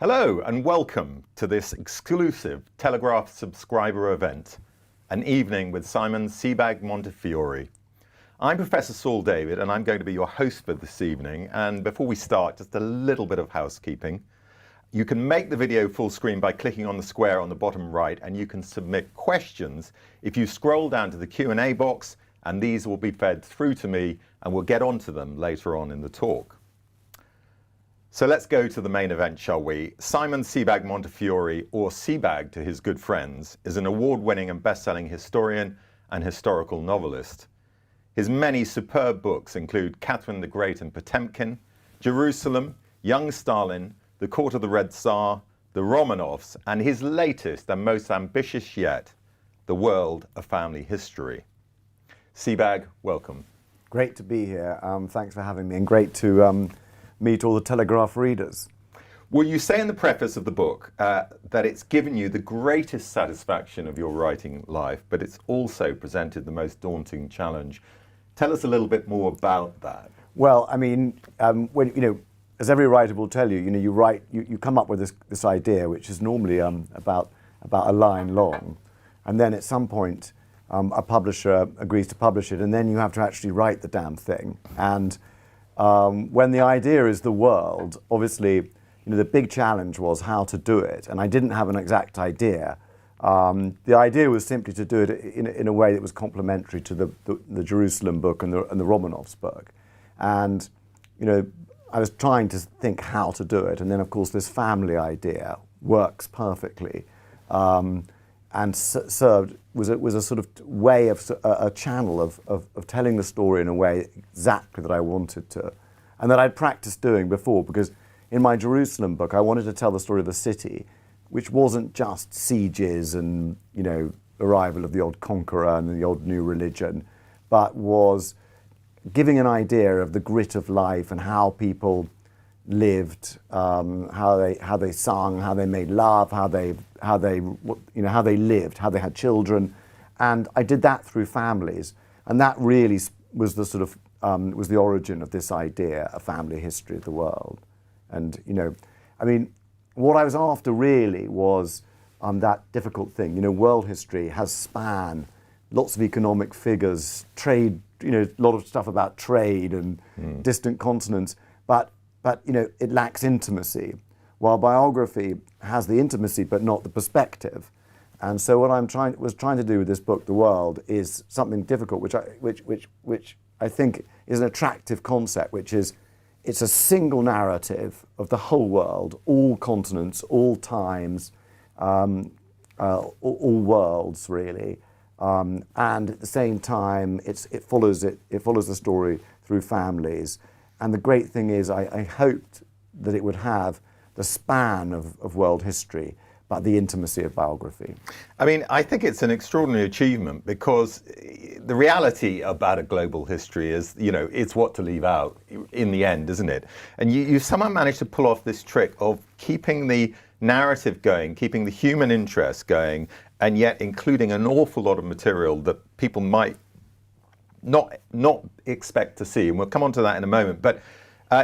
Hello and welcome to this exclusive Telegraph subscriber event, an evening with Simon Sebag Montefiore. I'm Professor Saul David and I'm going to be your host for this evening. And before we start, just a little bit of housekeeping. You can make the video full screen by clicking on the square on the bottom right, and you can submit questions if you scroll down to the Q&A box, and these will be fed through to me and we'll get onto them later on in the talk. So let's go to the main event, shall we? Simon Sebag Montefiore, or Sebag to his good friends, is an award-winning and best-selling historian and historical novelist. His many superb books include Catherine the Great and Potemkin, Jerusalem, Young Stalin, The Court of the Red Tsar, The Romanovs, and his latest and most ambitious yet, The World of Family History. Sebag, welcome. Great to be here. Thanks for having me, and great to meet all the Telegraph readers. Well, you say in the preface of the book that it's given you the greatest satisfaction of your writing life, but it's also presented the most daunting challenge. Tell us a little bit more about that. Well, I mean, when as every writer will tell you, you write, you come up with this idea, which is normally about a line long, and then at some point a publisher agrees to publish it, and then you have to actually write the damn thing. And when the idea is the world, obviously, the big challenge was how to do it, and I didn't have an exact idea. The idea was simply to do it in a way that was complementary to the Jerusalem book and the Romanovs book. And, I was trying to think how to do it, and then, of course, this family idea works perfectly, and was a sort of way of a channel of telling the story in a way exactly that I wanted to, and that I'd practiced doing before, because in my Jerusalem book I wanted to tell the story of the city, which wasn't just sieges and arrival of the old conqueror and the old new religion, but was giving an idea of the grit of life and how people lived, how they sung, how they made love, how they lived, how they had children, and I did that through families, and that really was the sort of was the origin of this idea, a family history of the world. And I mean, what I was after really was that difficult thing. World history has span, lots of economic figures, trade, a lot of stuff about trade and distant continents, but it lacks intimacy, while biography has the intimacy but not the perspective. And so what I'm trying to do with this book, The World, is something difficult, which I think is an attractive concept, which is it's a single narrative of the whole world, all continents, all times, all worlds really. And at the same time, it follows the story through families. And the great thing is, I hoped that it would have the span of world history, but the intimacy of biography. I mean, I think it's an extraordinary achievement, because the reality about a global history is, it's what to leave out in the end, isn't it? And you somehow managed to pull off this trick of keeping the narrative going, keeping the human interest going, and yet including an awful lot of material that people might not expect to see. And we'll come on to that in a moment. But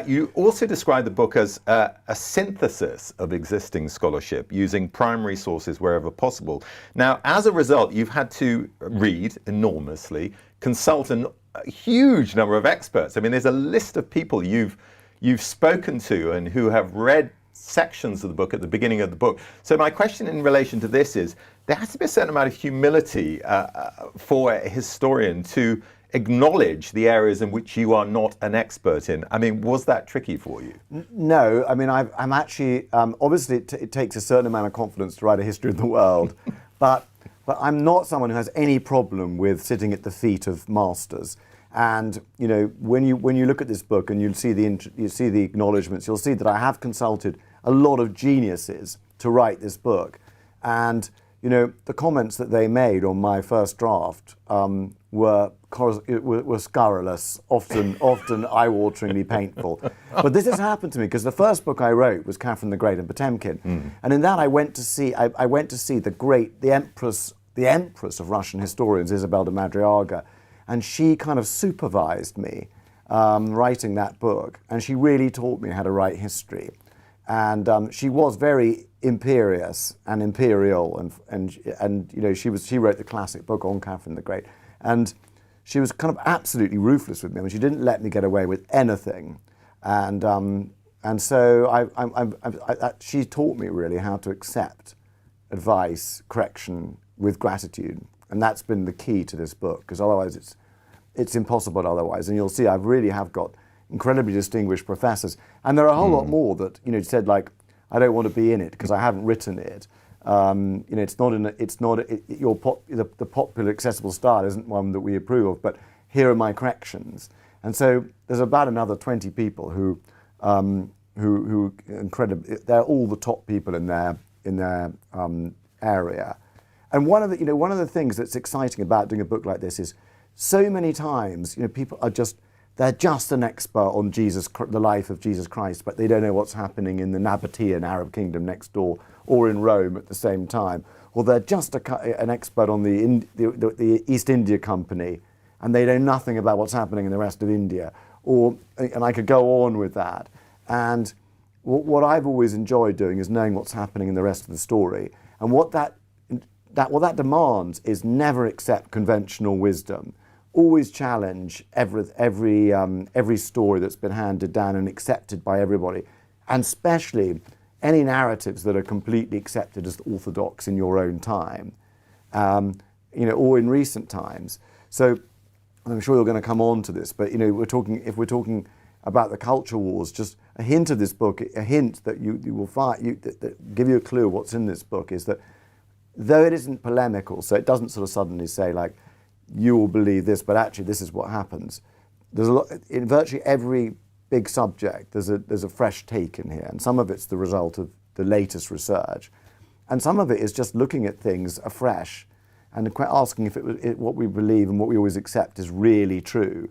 you also describe the book as a synthesis of existing scholarship, using primary sources wherever possible. Now, as a result, you've had to read enormously, consult a huge number of experts. I mean, there's a list of people you've spoken to and who have read sections of the book at the beginning of the book. So my question in relation to this is, there has to be a certain amount of humility for a historian to acknowledge the areas in which you are not an expert in. I mean, was that tricky for you? No, I mean, I'm actually, obviously it takes a certain amount of confidence to write a history of the world, but I'm not someone who has any problem with sitting at the feet of masters. And when you look at this book and you see the acknowledgements, you'll see that I have consulted a lot of geniuses to write this book, and the comments that they made on my first draft were scurrilous, often eye-wateringly painful. But this has happened to me because the first book I wrote was Catherine the Great and Potemkin, and in that I went to see the Empress of Russian historians, Isabel de Madriaga, and she kind of supervised me writing that book, and she really taught me how to write history. and she was very imperious and imperial, and you know, she wrote the classic book on Catherine the Great, and she was kind of absolutely ruthless with me. I mean, she didn't let me get away with anything, and so she taught me really how to accept advice, correction with gratitude, and that's been the key to this book, because otherwise it's impossible otherwise. And you'll see I really have got incredibly distinguished professors, and there are a whole lot more that, you know, said, like, I don't want to be in it because I haven't written it. You know, the popular accessible style isn't one that we approve of, but here are my corrections. And so there's about another 20 people who incredibly, they're all the top people in their area. And one of the things that's exciting about doing a book like this is so many times, you know, people are they're just an expert on the life of Jesus Christ, but they don't know what's happening in the Nabatean Arab kingdom next door, or in Rome at the same time. Or they're just an expert on the East India Company, and they know nothing about what's happening in the rest of India. And I could go on with that. And what I've always enjoyed doing is knowing what's happening in the rest of the story. And what that demands is never accept conventional wisdom. Always challenge every story that's been handed down and accepted by everybody, and especially any narratives that are completely accepted as orthodox in your own time, you know, or in recent times. So I'm sure you're going to come on to this, but you know, if we're talking about the culture wars, just a hint of this book, a hint that you will find, that give you a clue what's in this book, is that though it isn't polemical, so it doesn't sort of suddenly say, like, you will believe this, but actually this is what happens. There's a lot in virtually every big subject. There's a fresh take in here, and some of it's the result of the latest research, and some of it is just looking at things afresh and asking if what we believe and what we always accept is really true,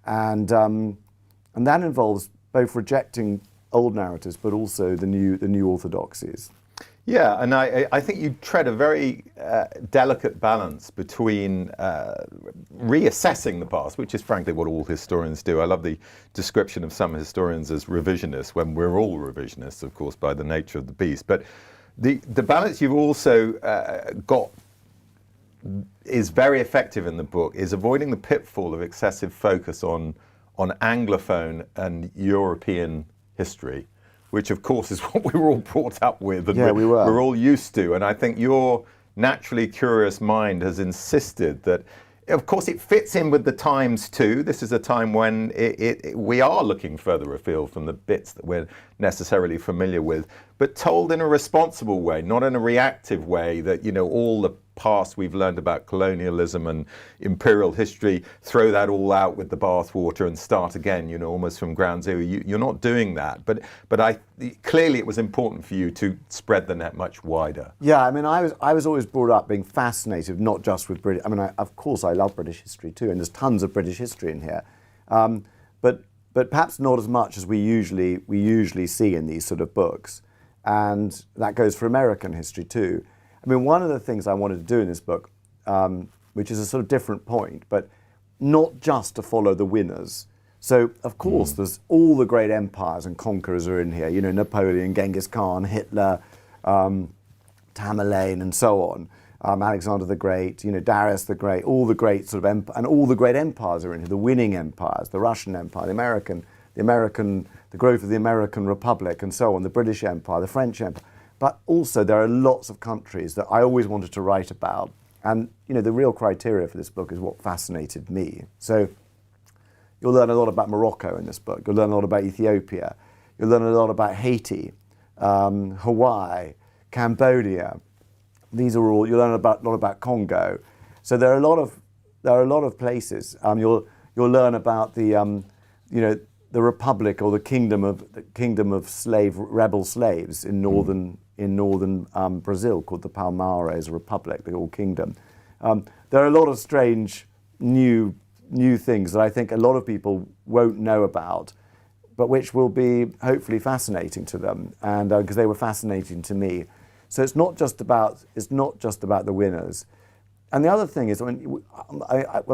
and that involves both rejecting old narratives but also the new orthodoxies. Yeah, and I think you tread a very delicate balance between reassessing the past, which is frankly what all historians do. I love the description of some historians as revisionists, when we're all revisionists, of course, by the nature of the beast. But the balance you've also got is very effective in the book, is avoiding the pitfall of excessive focus on Anglophone and European history, which of course is what we were all brought up with, and we're all used to. And I think your naturally curious mind has insisted that, of course, it fits in with the times too. This is a time when we are looking further afield from the bits that we're necessarily familiar with, but told in a responsible way, not in a reactive way that, you know, all the past we've learned about colonialism and imperial history, throw that all out with the bathwater and start again, you know, almost from ground zero. You're not doing that, but clearly it was important for you to spread the net much wider. Yeah, I mean, I was always brought up being fascinated not just with British. I mean, of course, I love British history too, and there's tons of British history in here, but perhaps not as much as we usually see in these sort of books, and that goes for American history too. I mean, one of the things I wanted to do in this book, which is a sort of different point, but not just to follow the winners. So, of course, there's all the great empires and conquerors are in here. You know, Napoleon, Genghis Khan, Hitler, Tamerlane, and so on. Alexander the Great, you know, Darius the Great, all the great sort of and all the great empires are in here. The winning empires, the Russian Empire, the growth of the American Republic, and so on. The British Empire, the French Empire. But also there are lots of countries that I always wanted to write about. And, you know, the real criteria for this book is what fascinated me. So you'll learn a lot about Morocco in this book. You'll learn a lot about Ethiopia. You'll learn a lot about Haiti, Hawaii, Cambodia. These are all, you'll learn a lot about Congo. So there are a lot of places. You'll learn about the, you know, the republic or the kingdom of rebel slaves in northern Brazil, called the Palmares Republic, the old kingdom. There are a lot of strange new things that I think a lot of people won't know about, but which will be hopefully fascinating to them, and because they were fascinating to me. So it's not just about the winners. And the other thing is, when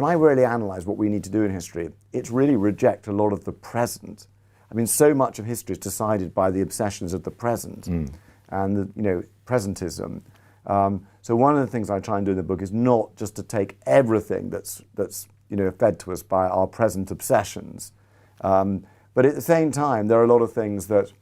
I really analyse what we need to do in history, it's really reject a lot of the present. I mean, so much of history is decided by the obsessions of the present and presentism. So one of the things I try and do in the book is not just to take everything that's fed to us by our present obsessions, but at the same time there are a lot of things that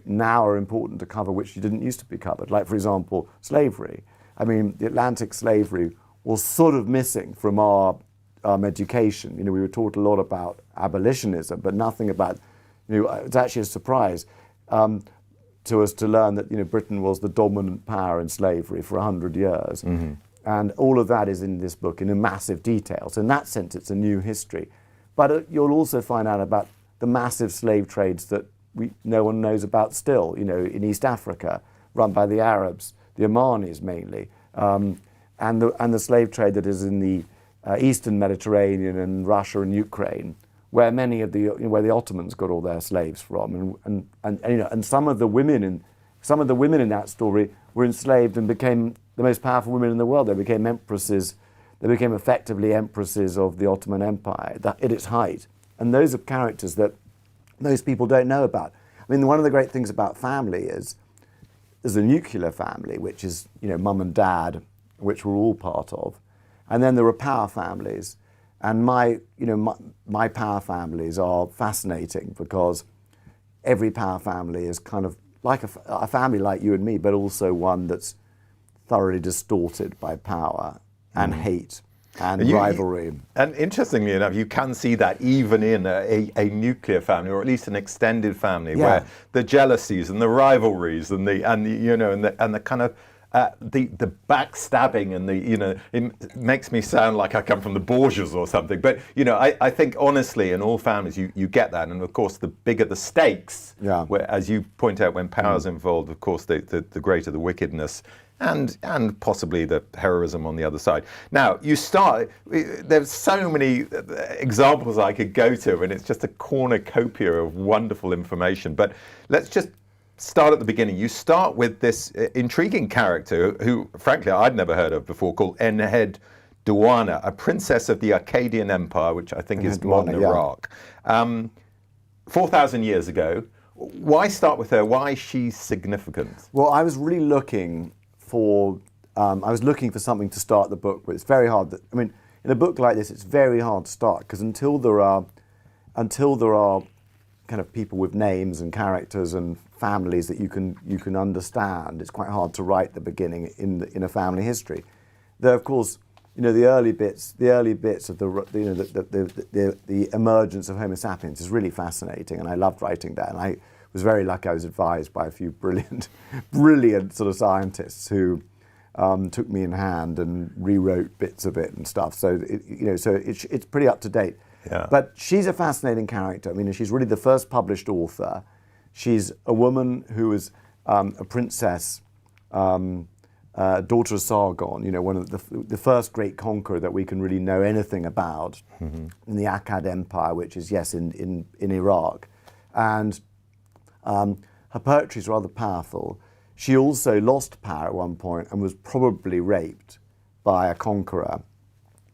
now are important to cover which didn't used to be covered. Like, for example, slavery. I mean, the Atlantic slavery was sort of missing from our education. We were taught a lot about abolitionism, but nothing about. It's actually a surprise to us to learn that Britain was the dominant power in slavery for 100 years. And all of that is in this book in a massive detail. So in that sense, it's a new history. But you'll also find out about the massive slave trades that no one knows about still, in East Africa, run by the Arabs, the Omanis mainly, and the slave trade that is in the Eastern Mediterranean and Russia and Ukraine, where where the Ottomans got all their slaves from, and some of the women in that story were enslaved and became the most powerful women in the world. They became empresses. They became effectively empresses of the Ottoman Empire at its height. And those are characters that most people don't know about. I mean, one of the great things about family is there's a nuclear family, which is mum and dad, which we're all part of, and then there are power families. And my power families are fascinating because every power family is kind of like a family like you and me, but also one that's thoroughly distorted by power and hate and rivalry. And interestingly enough, you can see that even in a nuclear family, or at least an extended family, where the jealousies and the rivalries and the kind of the backstabbing and it makes me sound like I come from the Borgias or something. But I think honestly, in all families, you get that, and of course, the bigger the stakes, where, as you point out, when power's involved, of course, the greater the wickedness. And possibly the heroism on the other side. Now, there's so many examples I could go to, and it's just a cornucopia of wonderful information. But let's just start at the beginning. You start with this intriguing character who, frankly, I'd never heard of before, called Enhed Douana, a princess of the Akkadian Empire, which I think is modern Iraq. 4,000 years ago. Why start with her? Why is she significant? Well, I was really looking for something to start the book with. It's very hard. I mean, in a book like this, it's very hard to start because until there are kind of people with names and characters and families that you can understand, it's quite hard to write the beginning in a family history. Though, of course, the early bits of the emergence of Homo sapiens is really fascinating, and I loved writing that. And I was very lucky. I was advised by a few brilliant sort of scientists who took me in hand and rewrote bits of it and stuff. So it's pretty up to date. Yeah. But she's a fascinating character. I mean, she's really the first published author. She's a woman who is a princess, daughter of Sargon. One of the first great conqueror that we can really know anything about in the Akkad Empire, which is in Iraq, and her poetry is rather powerful. She also lost power at one point and was probably raped by a conqueror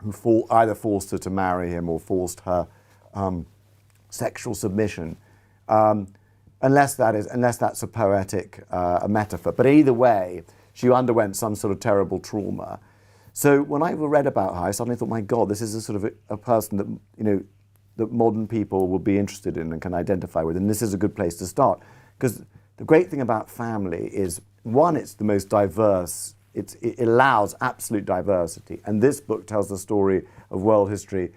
who either forced her to marry him or forced her sexual submission, unless that's a poetic metaphor. But either way, she underwent some sort of terrible trauma. So when I read about her, I suddenly thought, my God, this is a sort of a person that that modern people will be interested in and can identify with, and this is a good place to start. Because the great thing about family is, one, it's the most diverse. It allows absolute diversity, and this book tells the story of world history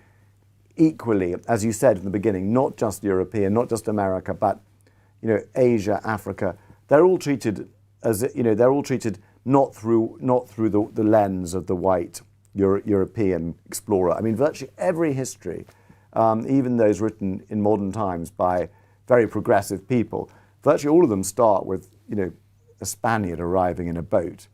equally, as you said in the beginning, not just European, not just America, but Asia, Africa. They're all treated not through the lens of the white European explorer. I mean, virtually every history, even those written in modern times by very progressive people, virtually all of them start with a Spaniard arriving in a boat.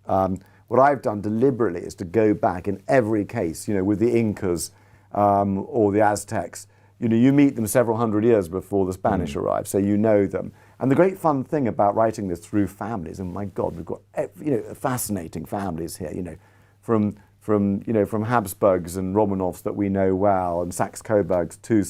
What I've done deliberately is to go back in every case, with the Incas or the Aztecs. You meet them several hundred years before the Spanish arrive, so you know them. And the great fun thing about writing this through families, and my God, we've got fascinating families here. From Habsburgs and Romanovs that we know well, and Saxe-Coburgs to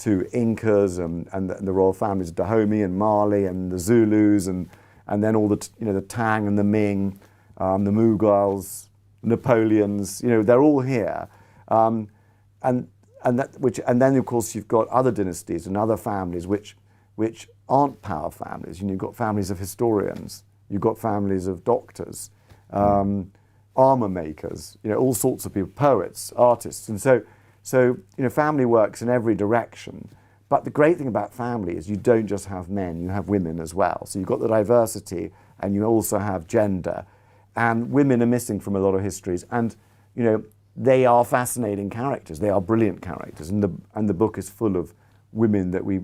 to Incas and the royal families of Dahomey and Mali and the Zulus and then all the the Tang and the Ming, the Mughals, Napoleons. They're all here, and then of course you've got other dynasties and other families which aren't power families. You've got families of historians. You've got families of doctors, armor makers. All sorts of people, poets, artists, and so family works in every direction. But the great thing about family is you don't just have men, you have women as well. So you've got the diversity and you also have gender. And women are missing from a lot of histories. And, they are fascinating characters. They are brilliant characters. And the book is full of women that we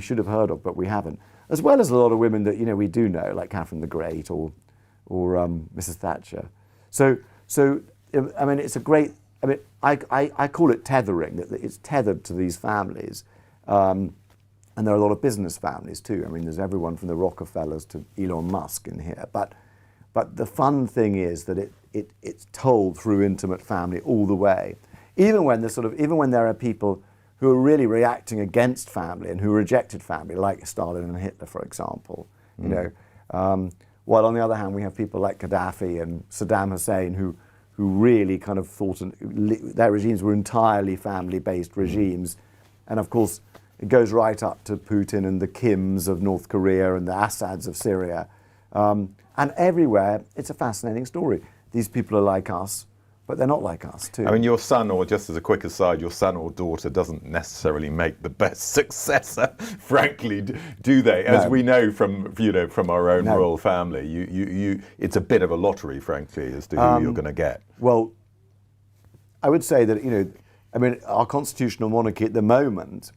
should have heard of, but we haven't. As well as a lot of women that, we do know, like Catherine the Great or Mrs. Thatcher. So I mean, it's a great... I mean, I call it tethering, that it's tethered to these families. And there are a lot of business families too. I mean, there's everyone from the Rockefellers to Elon Musk in here. But the fun thing is that it's told through intimate family all the way. Even when there are people who are really reacting against family and who rejected family, like Stalin and Hitler, for example. While on the other hand, we have people like Gaddafi and Saddam Hussein who really kind of thought their regimes were entirely family-based regimes. And of course, it goes right up to Putin and the Kims of North Korea and the Assads of Syria. And everywhere, it's a fascinating story. These people are like us, but they're not like us too. I mean, your son, or just as a quick aside, your son or daughter doesn't necessarily make the best successor, frankly, do they? As we know from our own royal family, it's a bit of a lottery, frankly, as to who you're going to get. Well, I would say that our constitutional monarchy at the moment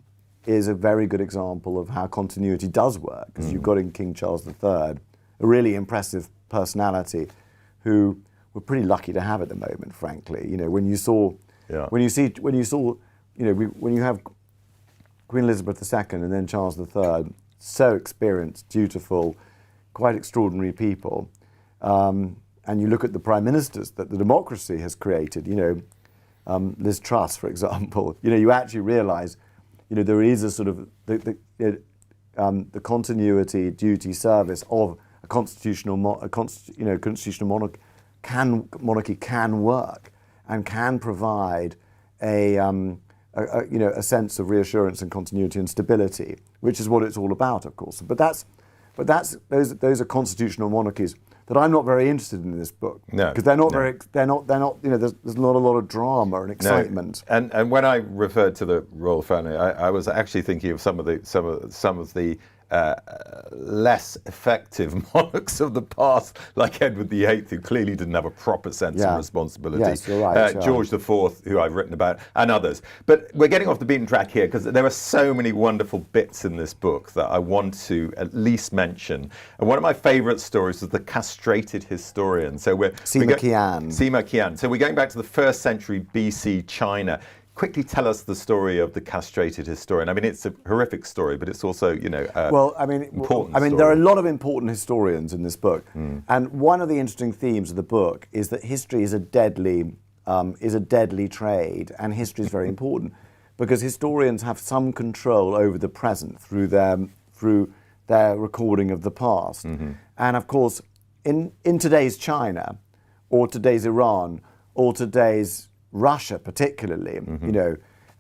is a very good example of how continuity does work, because you've got in King Charles III a really impressive personality who we're pretty lucky to have at the moment, frankly. When you have Queen Elizabeth II and then Charles III, so experienced, dutiful, quite extraordinary people, and you look at the prime ministers that the democracy has created. Liz Truss, for example. You actually realise, there is a sort of the continuity, duty, service of a constitutional monarchy can work and can provide a sense of reassurance and continuity and stability, which is what it's all about, of course. But those are constitutional monarchies that I'm not very interested in this book, because they're not. There's not a lot of drama and excitement. No. And when I referred to the royal family, I was actually thinking of some of the less effective monarchs of the past, like Edward VIII, who clearly didn't have a proper sense of responsibility. Yes, you're right. George IV, who I've written about, and others. But we're getting off the beaten track here, because there are so many wonderful bits in this book that I want to at least mention. And one of my favourite stories is the castrated historian. So Sima Qian. So we're going back to the 1st century BC China. Quickly tell us the story of the castrated historian. I mean, it's a horrific story, but it's also, important. There are a lot of important historians in this book, and one of the interesting themes of the book is that history is a deadly trade, and history is very important because historians have some control over the present through their recording of the past, and of course, in today's China, or today's Iran, or today's Russia particularly,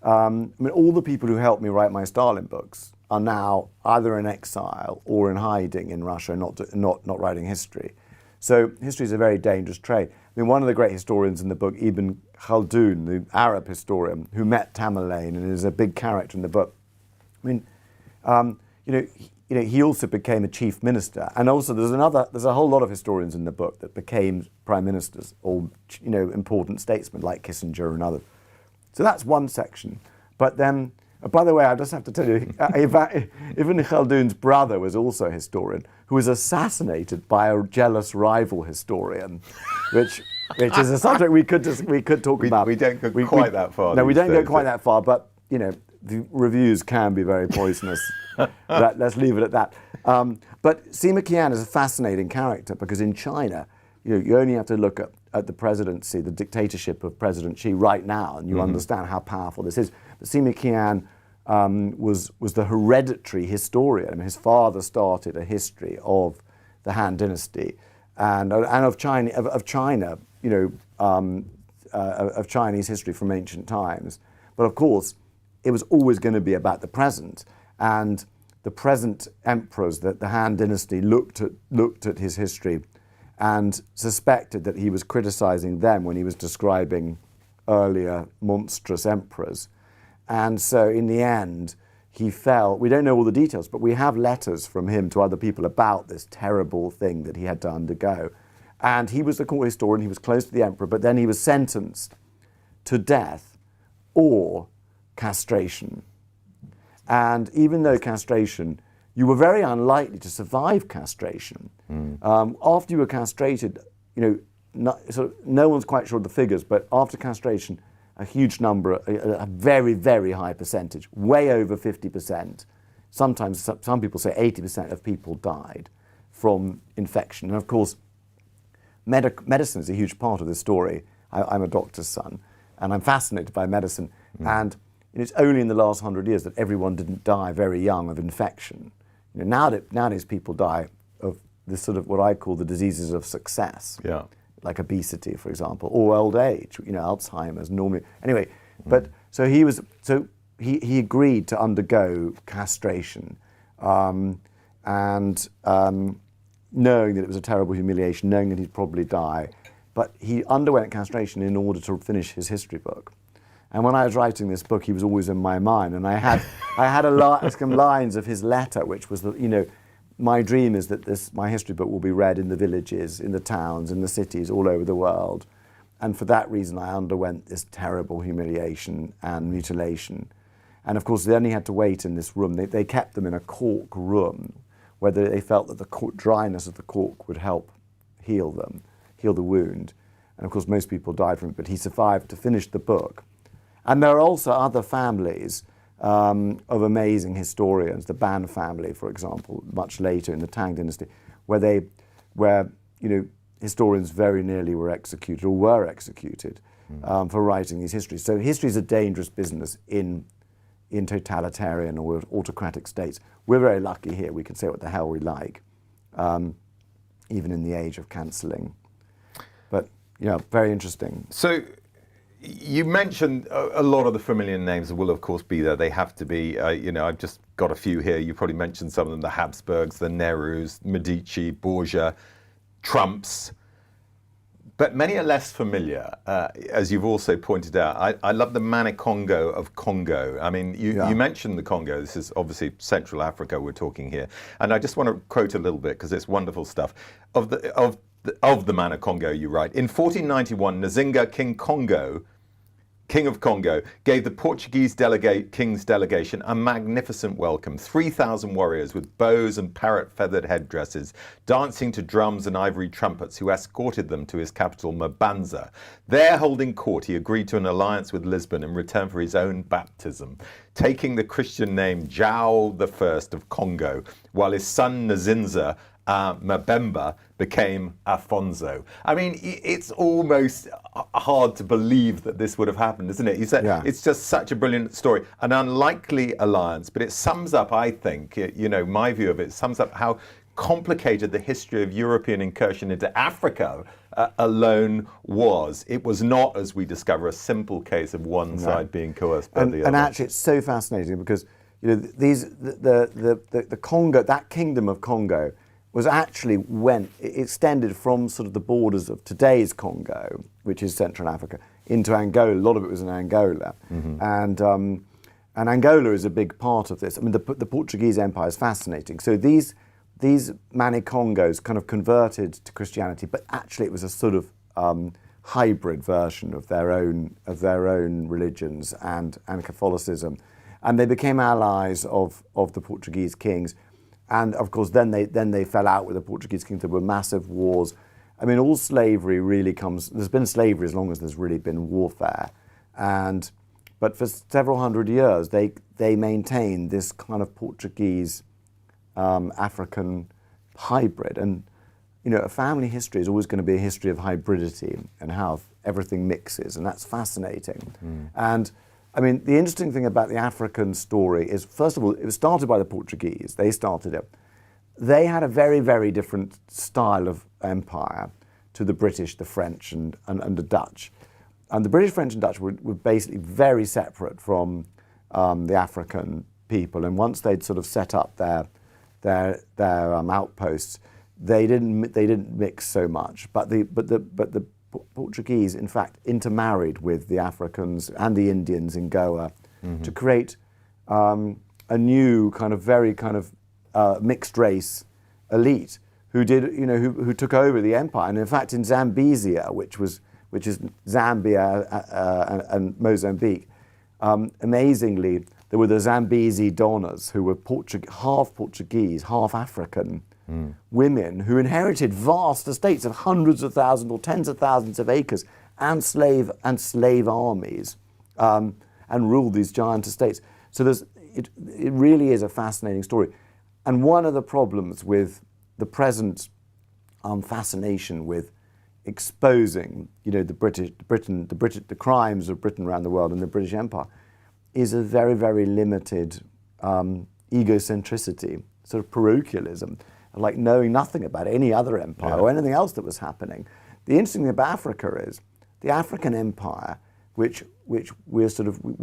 all the people who helped me write my Stalin books are now either in exile or in hiding in Russia, not writing history. So history is a very dangerous trade. I mean, one of the great historians in the book, Ibn Khaldun, the Arab historian who met Tamerlane and is a big character in the book. I mean, he also became a chief minister, and also there's a whole lot of historians in the book that became prime ministers or important statesmen like Kissinger and others. So that's one section. But then, by the way, I just have to tell you, Ibn Khaldun's brother was also a historian who was assassinated by a jealous rival historian, which is a subject we could talk about. We don't go quite that far. No, we don't go quite that far, but the reviews can be very poisonous. Let's leave it at that. But Sima Qian is a fascinating character because in China, you only have to look at the presidency, the dictatorship of President Xi right now, and you understand how powerful this is. But Sima Qian was the hereditary historian. I mean, his father started a history of the Han Dynasty and of China, of Chinese history from ancient times. But of course, it was always going to be about the present, and the present emperors, that the Han Dynasty looked at his history and suspected that he was criticizing them when he was describing earlier monstrous emperors. And so in the end, he fell. We don't know all the details, but we have letters from him to other people about this terrible thing that he had to undergo. And he was the court historian, he was close to the emperor, but then he was sentenced to death or castration. And even though castration, you were very unlikely to survive castration. After you were castrated, no one's quite sure of the figures, but after castration, a huge number, a very, very high percentage, way over 50%. Sometimes some people say 80% of people died from infection. And of course, medicine is a huge part of this story. I'm a doctor's son, and I'm fascinated by medicine. And it's only in the last 100 years that everyone didn't die very young of infection. Nowadays people die of this sort of what I call the diseases of success. Yeah. Like obesity, for example, or old age, Alzheimer's normally. Anyway, but so he agreed to undergo castration, and knowing that it was a terrible humiliation, knowing that he'd probably die, but he underwent castration in order to finish his history book. And when I was writing this book, he was always in my mind, and I had some lines of his letter, which was my dream is that my history book will be read in the villages, in the towns, in the cities, all over the world. And for that reason, I underwent this terrible humiliation and mutilation. And of course, then he had to wait in this room. They kept them in a cork room, where they felt that the dryness of the cork would help heal the wound. And of course, most people died from it, but he survived to finish the book. And there are also other families of amazing historians, the Ban family, for example, much later in the Tang Dynasty, where historians very nearly were executed or were executed for writing these histories. So history is a dangerous business in totalitarian or autocratic states. We're very lucky here. We can say what the hell we like, even in the age of cancelling. But very interesting. So you mentioned a lot of the familiar names will, of course, be there. They have to be. I've just got a few here. You probably mentioned some of them: the Habsburgs, the Nerus, Medici, Borgia, Trumps. But many are less familiar, as you've also pointed out. I love the Manikongo of Congo. I mean, you mentioned the Congo. This is obviously Central Africa we're talking here. And I just want to quote a little bit because it's wonderful stuff. Of the Manikongo, you write, in 1491, Nzinga, King of Congo, gave the Portuguese king's delegation a magnificent welcome. 3,000 warriors with bows and parrot-feathered headdresses, dancing to drums and ivory trumpets, who escorted them to his capital, Mabanza. There, holding court, he agreed to an alliance with Lisbon in return for his own baptism, taking the Christian name Jao I of Congo, while his son Nzinza Mabemba became Afonso. I mean, it's almost hard to believe that this would have happened, isn't it? You said it's just such a brilliant story, an unlikely alliance, but it sums up, I think, my view of it sums up how complicated the history of European incursion into Africa alone was. It was not, as we discover, a simple case of one side being coerced by the other. And actually, it's so fascinating because the Congo, that kingdom of Congo, was actually it extended from sort of the borders of today's Congo, which is Central Africa, into Angola. A lot of it was in Angola. And Angola is a big part of this. I mean, the Portuguese Empire is fascinating. So these Manikongos kind of converted to Christianity, but actually it was a sort of hybrid version of their own religions and Catholicism. And they became allies of the Portuguese kings. And of course, then they fell out with the Portuguese kings. There were massive wars. I mean, all slavery really there's been slavery as long as there's really been warfare. But for several hundred years, they maintained this kind of Portuguese African hybrid. And, a family history is always going to be a history of hybridity and how everything mixes. And that's fascinating. And I mean, the interesting thing about the African story is, first of all, it was started by the Portuguese. They started it. They had a very, very different style of empire to the British, the French, and the Dutch. And the British, French, and Dutch were basically very separate from the African people. And once they'd sort of set up their outposts, they didn't mix so much. But the Portuguese, in fact, intermarried with the Africans and the Indians in Goa to create a new kind of very kind of mixed race elite who took over the empire. And in fact, in Zambezia, which is Zambia and Mozambique, amazingly, there were the Zambezi Donnas who were half Portuguese, half African women who inherited vast estates of hundreds of thousands or tens of thousands of acres and slave armies and ruled these giant estates. So it really is a fascinating story. And one of the problems with the present fascination with exposing, the crimes of Britain around the world and the British Empire is a very, very limited egocentricity, sort of parochialism, like knowing nothing about any other empire or anything else that was happening. The interesting thing about Africa is the African empire, which we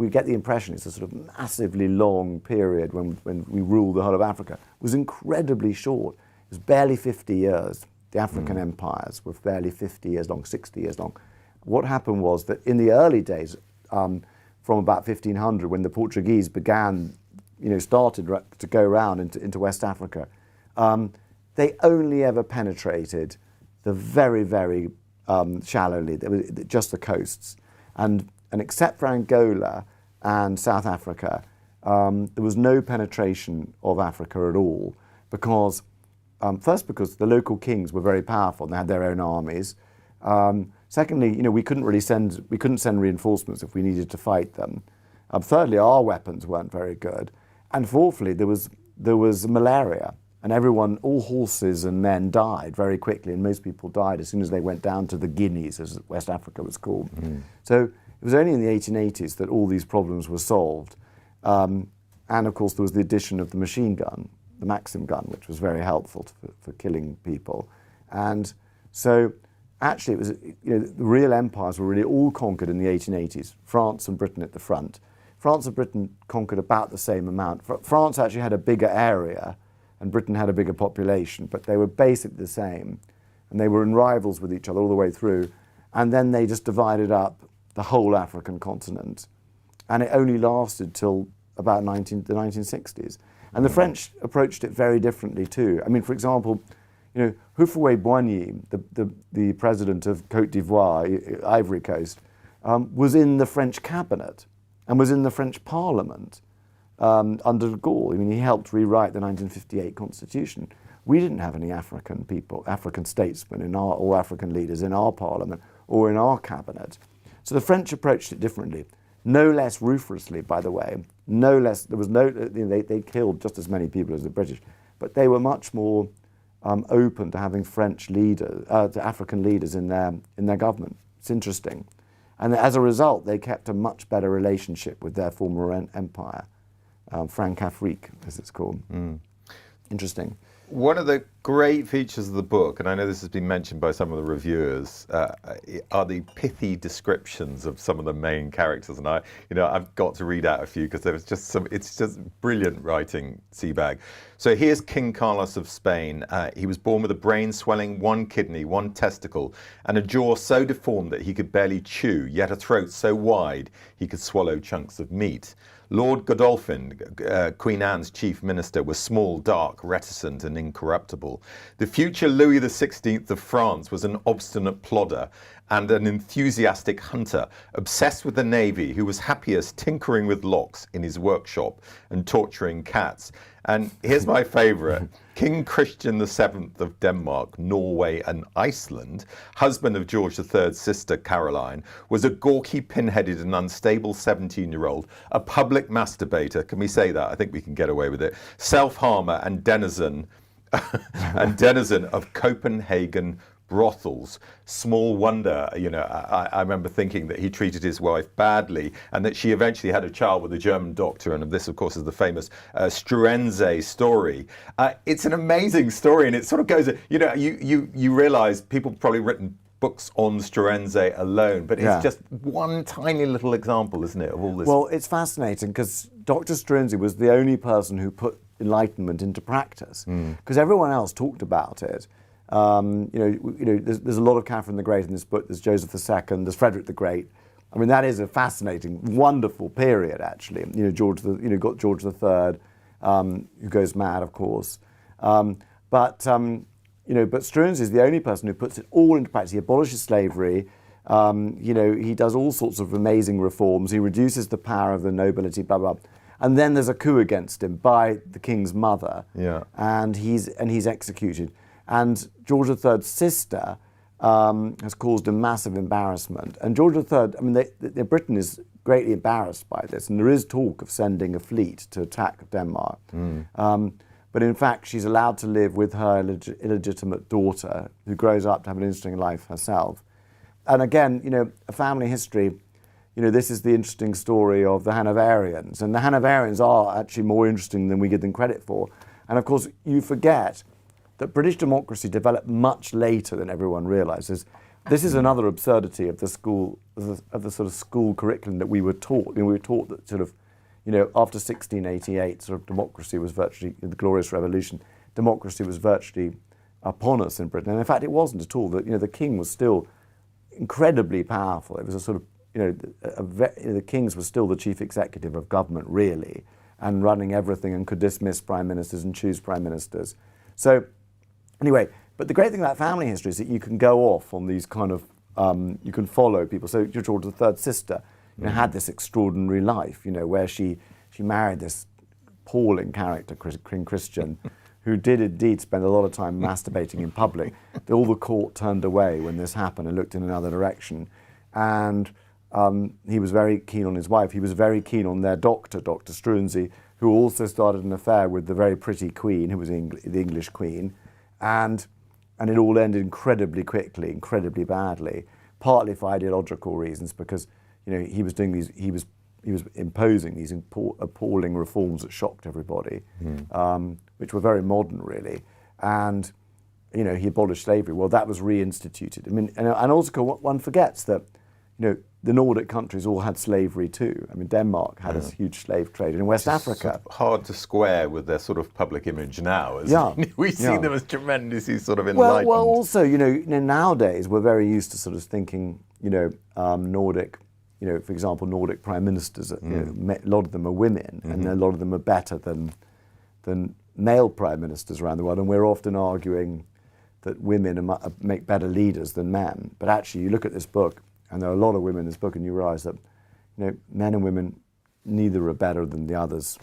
get the impression it's a sort of massively long period when we ruled the whole of Africa, was incredibly short. It was barely 50 years. The African empires were barely 50 years long, 60 years long. What happened was that in the early days, from about 1500, when the Portuguese started to go around into West Africa, they only ever penetrated the very, very shallowly, just the coasts. And except for Angola and South Africa, there was no penetration of Africa at all, because first, because the local kings were very powerful and they had their own armies. Secondly, we couldn't send reinforcements if we needed to fight them. Thirdly, our weapons weren't very good. And fourthly, there was malaria, and all horses and men died very quickly, and most people died as soon as they went down to the Guineas, as West Africa was called. So it was only in the 1880s that all these problems were solved. And of course, there was the addition of the machine gun, the Maxim gun, which was very helpful for killing people. And so actually it was, the real empires were really all conquered in the 1880s, France and Britain at the front. France and Britain conquered about the same amount. France actually had a bigger area and Britain had a bigger population, but they were basically the same. And they were in rivals with each other all the way through. And then they just divided up the whole African continent. And it only lasted till about the 1960s. And the French approached it very differently too. I mean, for example, Houphouët-Boigny, the president of Côte d'Ivoire, Ivory Coast, was in the French cabinet and was in the French parliament under de Gaulle. I mean, he helped rewrite the 1958 constitution. We didn't have any African people, African statesmen or African leaders in our parliament or in our cabinet. So the French approached it differently. No less ruthlessly, by the way. They killed just as many people as the British, but they were much more open to having French leaders, to African leaders in their government. It's interesting. And as a result, they kept a much better relationship with their former empire, Franc-Afrique, as it's called. Interesting. One of the great features of the book, and I know this has been mentioned by some of the reviewers, are the pithy descriptions of some of the main characters. And I've got to read out a few because it's just brilliant writing, Sebag. So here's King Carlos of Spain. He was born with a brain swelling, one kidney, one testicle, and a jaw so deformed that he could barely chew, yet a throat so wide he could swallow chunks of meat. Lord Godolphin, Queen Anne's chief minister, was small, dark, reticent and incorruptible. The future Louis XVI of France was an obstinate plodder and an enthusiastic hunter, obsessed with the navy, who was happiest tinkering with locks in his workshop and torturing cats. And here's my favourite. King Christian VII of Denmark, Norway and Iceland, husband of George III's sister Caroline, was a gawky, pin-headed and unstable 17-year-old, a public masturbator, can we say that? I think we can get away with it, self-harmer and denizen of Copenhagen brothels. Small wonder, I remember thinking that he treated his wife badly and that she eventually had a child with a German doctor. And this, of course, is the famous Struensee story. It's an amazing story, and it sort of goes, you realize people have probably written books on Struensee alone, but it's just one tiny little example, isn't it, of all this? Well, it's fascinating because Dr. Struensee was the only person who put Enlightenment into practice, because everyone else talked about it. There's a lot of Catherine the Great in this book. There's Joseph II. There's Frederick the Great. I mean, that is a fascinating, wonderful period, actually. George III, who goes mad, of course. But Struensee is the only person who puts it all into practice. He abolishes slavery. He does all sorts of amazing reforms. He reduces the power of the nobility, blah, blah, blah. And then there's a coup against him by the king's mother. Yeah. And he's executed. And George III's sister has caused a massive embarrassment. And George III, Britain is greatly embarrassed by this. And there is talk of sending a fleet to attack Denmark. But in fact, she's allowed to live with her illegitimate daughter, who grows up to have an interesting life herself. And again, a family history, this is the interesting story of the Hanoverians. And the Hanoverians are actually more interesting than we give them credit for. And of course, you forget that British democracy developed much later than everyone realizes. This is another absurdity of the sort of school curriculum that we were taught. We were taught that sort of, after 1688, sort of democracy was virtually, the Glorious Revolution, democracy was virtually upon us in Britain. And in fact, it wasn't at all. The king was still incredibly powerful. It was a sort of, the kings were still the chief executive of government, really, and running everything, and could dismiss prime ministers and choose prime ministers. So anyway, but the great thing about family history is that you can go off on these kind of, you can follow people. So George III's sister, had this extraordinary life, where she married this appalling character, King Christian, who did indeed spend a lot of time masturbating in public. All the court turned away when this happened and looked in another direction. And he was very keen on his wife. He was very keen on their doctor, Dr. Struensee, who also started an affair with the very pretty queen, who was the English queen. And it all ended incredibly quickly, incredibly badly, partly for ideological reasons, because he was doing these, he was imposing these appalling reforms that shocked everybody, which were very modern, really. And he abolished slavery. Well, that was reinstituted. I mean, and also one forgets that the Nordic countries all had slavery too. I mean, Denmark had a huge slave trade. In West Africa, sort of hard to square with their sort of public image now. We see them as tremendously sort of enlightened. Well, also, nowadays we're very used to sort of thinking, Nordic. For example, Nordic prime ministers. A lot of them are women, and a lot of them are better than male prime ministers around the world. And we're often arguing that women make better leaders than men. But actually, you look at this book, and there are a lot of women in this book, and you realise that, men and women, neither are better than the others.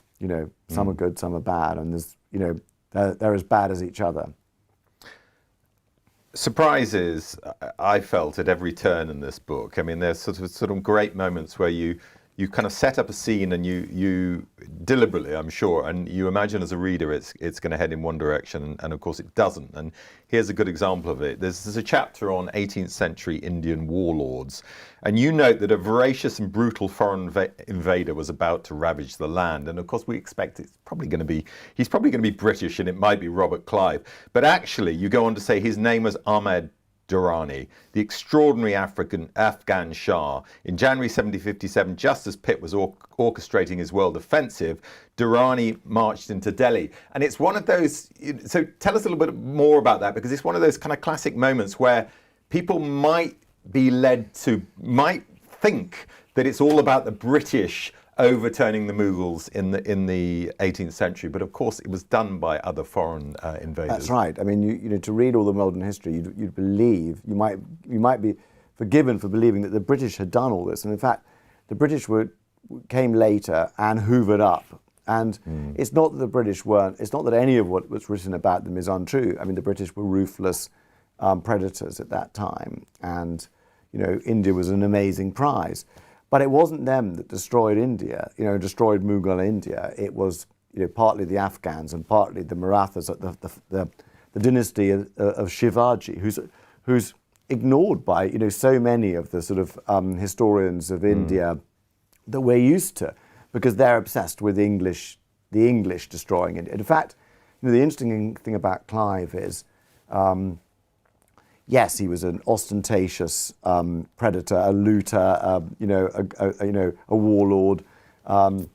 Some are good, some are bad, and there's, they're as bad as each other. Surprises, I felt at every turn in this book. I mean, there's sort of great moments where you kind of set up a scene, and you deliberately, I'm sure, and you imagine as a reader it's going to head in one direction, and of course it doesn't. And here's a good example of it. There's a chapter on 18th century Indian warlords, and you note that a voracious and brutal foreign invader was about to ravage the land. And of course we expect he's probably going to be British, and it might be Robert Clive. But actually you go on to say his name was Ahmed Durrani, the extraordinary Afghan Shah. In January 1757, just as Pitt was orchestrating his world offensive, Durrani marched into Delhi. And it's one of those, so tell us a little bit more about that, because it's one of those kind of classic moments where people might think that it's all about the British overturning the Mughals in the 18th century, but of course it was done by other foreign invaders. That's right. I mean, to read all the modern history, you'd believe, you might be forgiven for believing that the British had done all this, and in fact, the British came later and hoovered up. And it's not that the British weren't. It's not that any of what was written about them is untrue. I mean, the British were ruthless predators at that time, and India was an amazing prize. But it wasn't them that destroyed India, destroyed Mughal India. It was, partly the Afghans and partly the Marathas, the dynasty of Shivaji, who's ignored by so many of the sort of historians of India that we're used to, because they're obsessed with the English destroying India. In fact, the interesting thing about Clive is, yes, he was an ostentatious predator, a looter, a warlord. I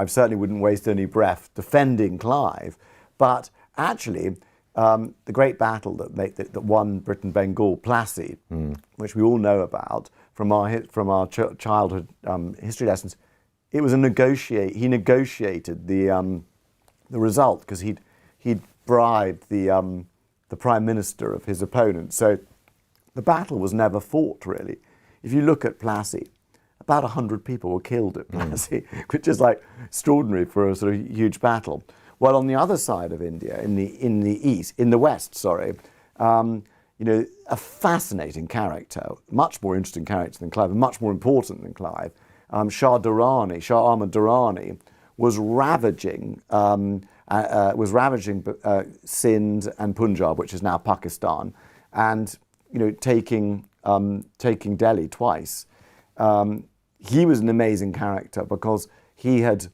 certainly wouldn't waste any breath defending Clive, but actually, the great battle that won Britain-Bengal, Plassey, which we all know about from our childhood history lessons, it was he negotiated the result, because he'd bribed the prime minister of his opponent. So the battle was never fought, really. If you look at Plassey, about 100 people were killed at Plassey, which is like extraordinary for a sort of huge battle. While on the other side of India, in the west, a fascinating character, much more interesting character than Clive, and much more important than Clive, Shah Ahmad Durrani, was ravaging Sindh and Punjab, which is now Pakistan, and taking Delhi twice. He was an amazing character because he had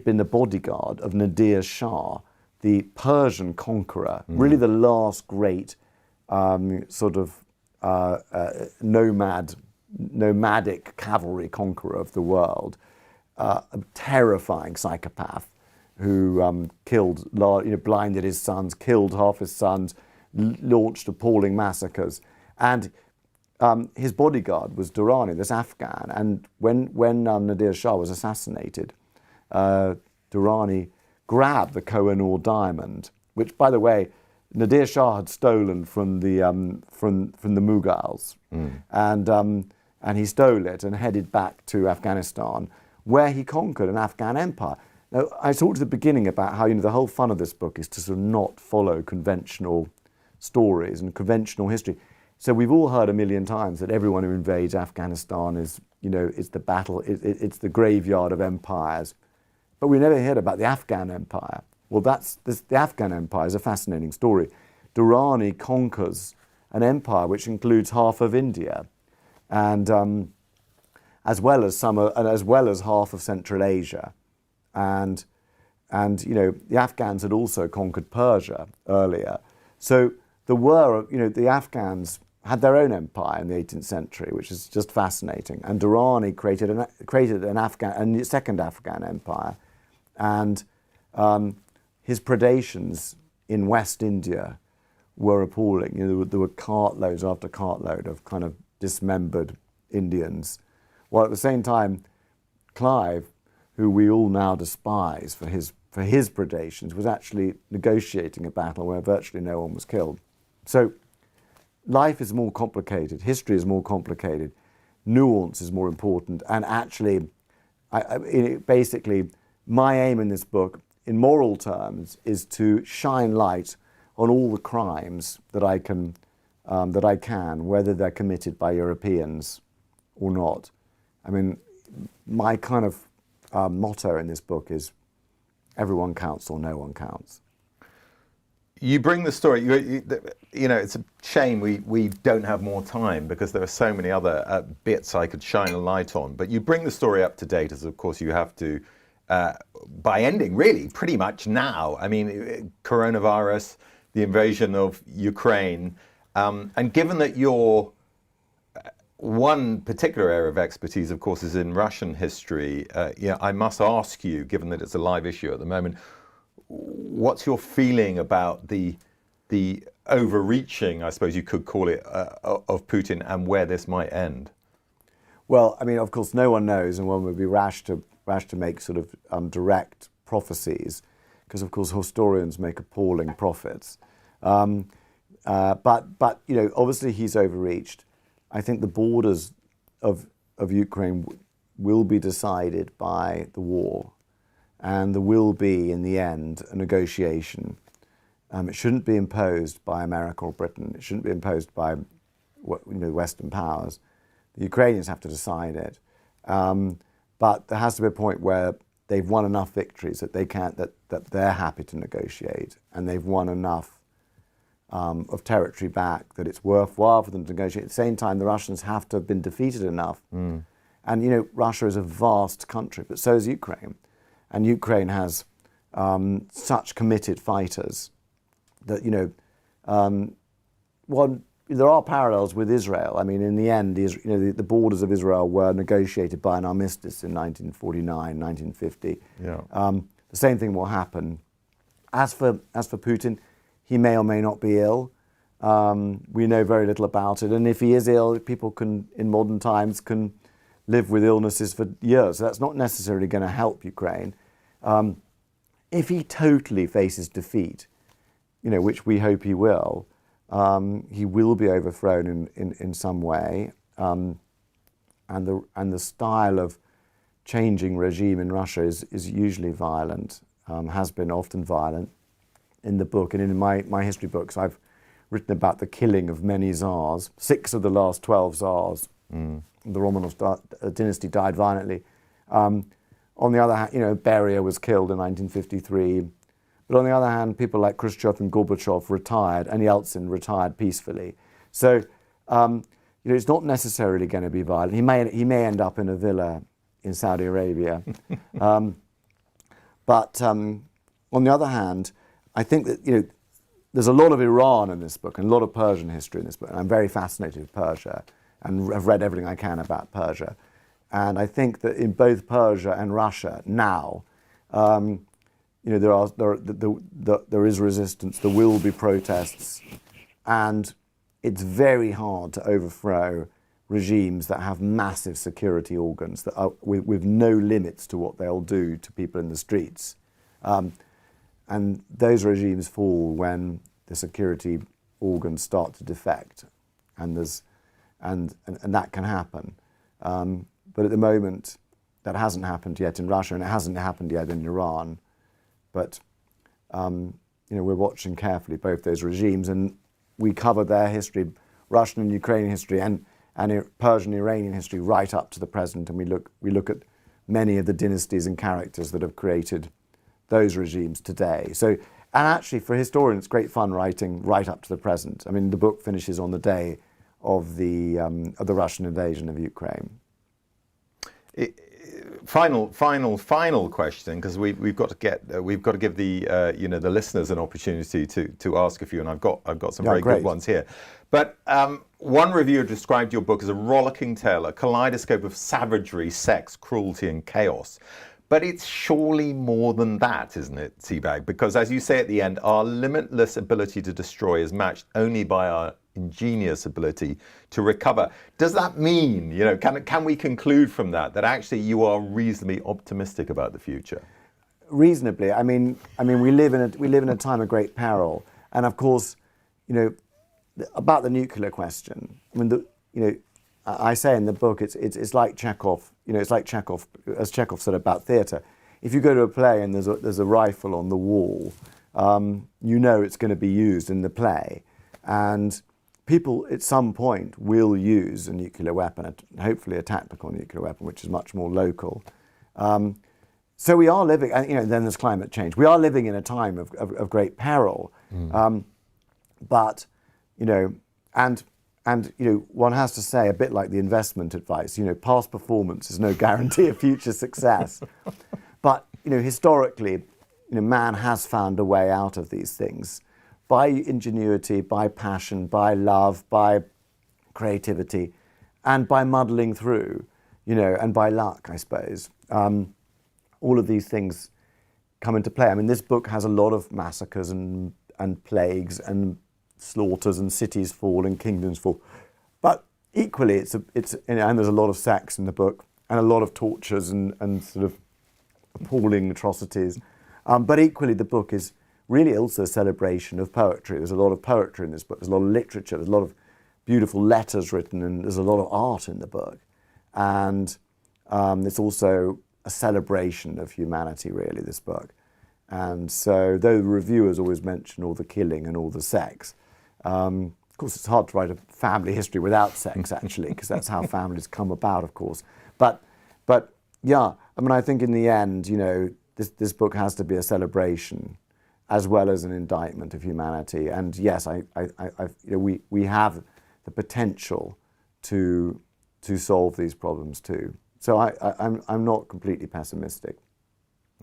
been the bodyguard of Nadir Shah, the Persian conqueror, really the last great nomadic cavalry conqueror of the world, a terrifying psychopath who blinded his sons, killed half his sons, launched appalling massacres. And his bodyguard was Durrani, this Afghan. And when Nadir Shah was assassinated, Durrani grabbed the Koh-i-Noor diamond, which, by the way, Nadir Shah had stolen from the Mughals, and he stole it and headed back to Afghanistan, where he conquered an Afghan empire. Now, I talked at the beginning about how the whole fun of this book is to sort of not follow conventional stories and conventional history. So we've all heard a million times that everyone who invades Afghanistan is, it's the battle, it's the graveyard of empires. But we never heard about the Afghan empire. Well, the Afghan empire is a fascinating story. Durrani conquers an empire which includes half of India, and as well as half of Central Asia, and the Afghans had also conquered Persia earlier. So the Afghans had their own empire in the 18th century, which is just fascinating. And Durrani created a second Afghan empire, and his predations in West India were appalling. There were cartloads after cartload of kind of dismembered Indians, while at the same time, Clive, who we all now despise for his predations, was actually negotiating a battle where virtually no one was killed. So life is more complicated, history is more complicated, nuance is more important, and actually, basically, my aim in this book, in moral terms, is to shine light on all the crimes that I can, whether they're committed by Europeans or not. I mean, my kind of motto in this book is everyone counts or no one counts. You bring the story, it's a shame we don't have more time because there are so many other bits I could shine a light on, but you bring the story up to date, as of course you have to, by ending really pretty much now. I mean, coronavirus, the invasion of Ukraine, and given that your one particular area of expertise, of course, is in Russian history, I must ask you, given that it's a live issue at the moment, what's your feeling about the overreaching, I suppose you could call it, of Putin, and where this might end? Well, I mean, of course, no one knows, and one would be rash to make sort of direct prophecies, because of course historians make appalling prophets. But obviously he's overreached. I think the borders of Ukraine will be decided by the war, and there will be, in the end, a negotiation. It shouldn't be imposed by America or Britain. It shouldn't be imposed by Western powers. The Ukrainians have to decide it. But there has to be a point where they've won enough victories that they're happy to negotiate, and they've won enough of territory back, that it's worthwhile for them to negotiate. At the same time, the Russians have to have been defeated enough. And, you know, Russia is a vast country, but so is Ukraine. And Ukraine has such committed fighters that, you know, there are parallels with Israel. I mean, in the end, you know, the borders of Israel were negotiated by an armistice in 1949, 1950. Yeah. The same thing will happen. As for Putin, he may or may not be ill. We know very little about it. And if he is ill, people can, in modern times, can live with illnesses for years. So that's not necessarily going to help Ukraine. If he totally faces defeat, you know, which we hope he will be overthrown in some way. And the style of changing regime in Russia is usually violent, has been often violent. In the book and in my history books, I've written about the killing of many tsars. 6 of the last 12 tsars. The Romanov dynasty died violently. On the other hand, you know, Beria was killed in 1953. But on the other hand, people like Khrushchev and Gorbachev retired, and Yeltsin retired peacefully. So, you know, it's not necessarily going to be violent. He may end up in a villa in Saudi Arabia. But on the other hand, I think that, you know, there's a lot of Iran in this book and a lot of Persian history in this book. And I'm very fascinated with Persia and I've read everything I can about Persia. And I think that in both Persia and Russia now, you know, there is resistance, there will be protests, and it's very hard to overthrow regimes that have massive security organs that are with no limits to what they'll do to people in the streets. And those regimes fall when the security organs start to defect, and that can happen. But at the moment, that hasn't happened yet in Russia, and it hasn't happened yet in Iran. But you know, we're watching carefully both those regimes, and we cover their history, Russian and Ukrainian history, and Persian Iranian history right up to the present, and we look at many of the dynasties and characters that have created those regimes today. So, and actually for historians, it's great fun writing right up to the present. I mean, the book finishes on the day of the Russian invasion of Ukraine. Final question, because we've got to give the you know, the listeners an opportunity to ask a few, and I've got some very good ones here. But one reviewer described your book as a rollicking tale, a kaleidoscope of savagery, sex, cruelty, and chaos. But it's surely more than that, isn't it, Sebag? Because as you say at the end, our limitless ability to destroy is matched only by our ingenious ability to recover. Does that mean, you know, can we conclude from that actually you are reasonably optimistic about the future? Reasonably. I mean, we live in a time of great peril, and of course, you know, about the nuclear question. I mean, you know, I say in the book, it's like Chekhov. You know, it's like Chekhov, as Chekhov said about theatre. If you go to a play and there's a rifle on the wall, you know it's going to be used in the play, and people at some point will use a nuclear weapon, hopefully a tactical nuclear weapon, which is much more local. So we are living, and you know, then there's climate change. We are living in a time of great peril, but you know, and you know, one has to say, a bit like the investment advice, you know, past performance is no guarantee of future success. But you know, historically, you know, man has found a way out of these things by ingenuity, by passion, by love, by creativity, and by muddling through, you know, and by luck, I suppose. All of these things come into play. I mean, this book has a lot of massacres and plagues and slaughters and cities fall and kingdoms fall, but equally it's and there's a lot of sex in the book and a lot of tortures and sort of appalling atrocities, but equally the book is really also a celebration of poetry. There's a lot of poetry in this book, there's a lot of literature, there's a lot of beautiful letters written, and there's a lot of art in the book, and it's also a celebration of humanity, really, this book. And so though the reviewers always mention all the killing and all the sex, of course, it's hard to write a family history without sex, actually, because that's how families come about, of course. But yeah, I mean, I think in the end, you know, this book has to be a celebration, as well as an indictment of humanity. And yes, we have the potential to solve these problems too. So I'm not completely pessimistic.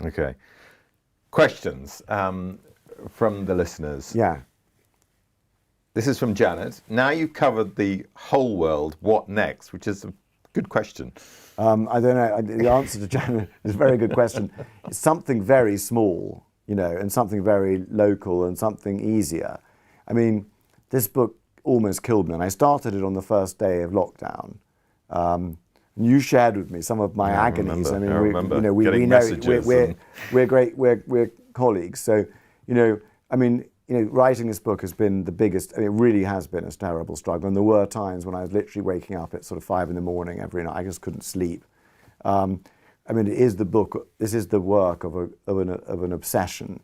Okay. Questions from the listeners. Yeah. This is from Janet. Now you've covered the whole world, what next? Which is a good question. I don't know. The answer to Janet is a very good question. It's something very small, and something very local and something easier. I mean, this book almost killed me, and I started it on the first day of lockdown. You shared with me some of my agonies. I remember. We getting know messages we're colleagues. So, writing this book has been the biggest. It really has been a terrible struggle. And there were times when I was literally waking up at sort of 5 a.m. every night. I just couldn't sleep. It is the book. This is the work of an obsession,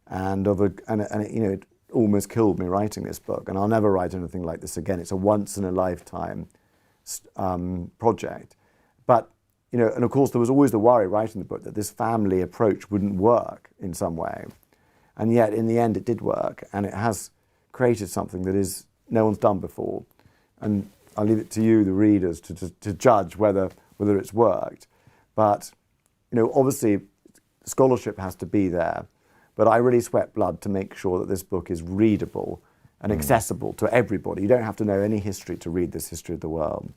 and it almost killed me writing this book. And I'll never write anything like this again. It's a once in a lifetime project. But and of course there was always the worry writing the book that this family approach wouldn't work in some way. And yet, in the end, it did work, and it has created something that is no one's done before. And I'll leave it to you, the readers, to judge whether it's worked. But obviously, scholarship has to be there. But I really sweat blood to make sure that this book is readable and accessible to everybody. You don't have to know any history to read this history of the world.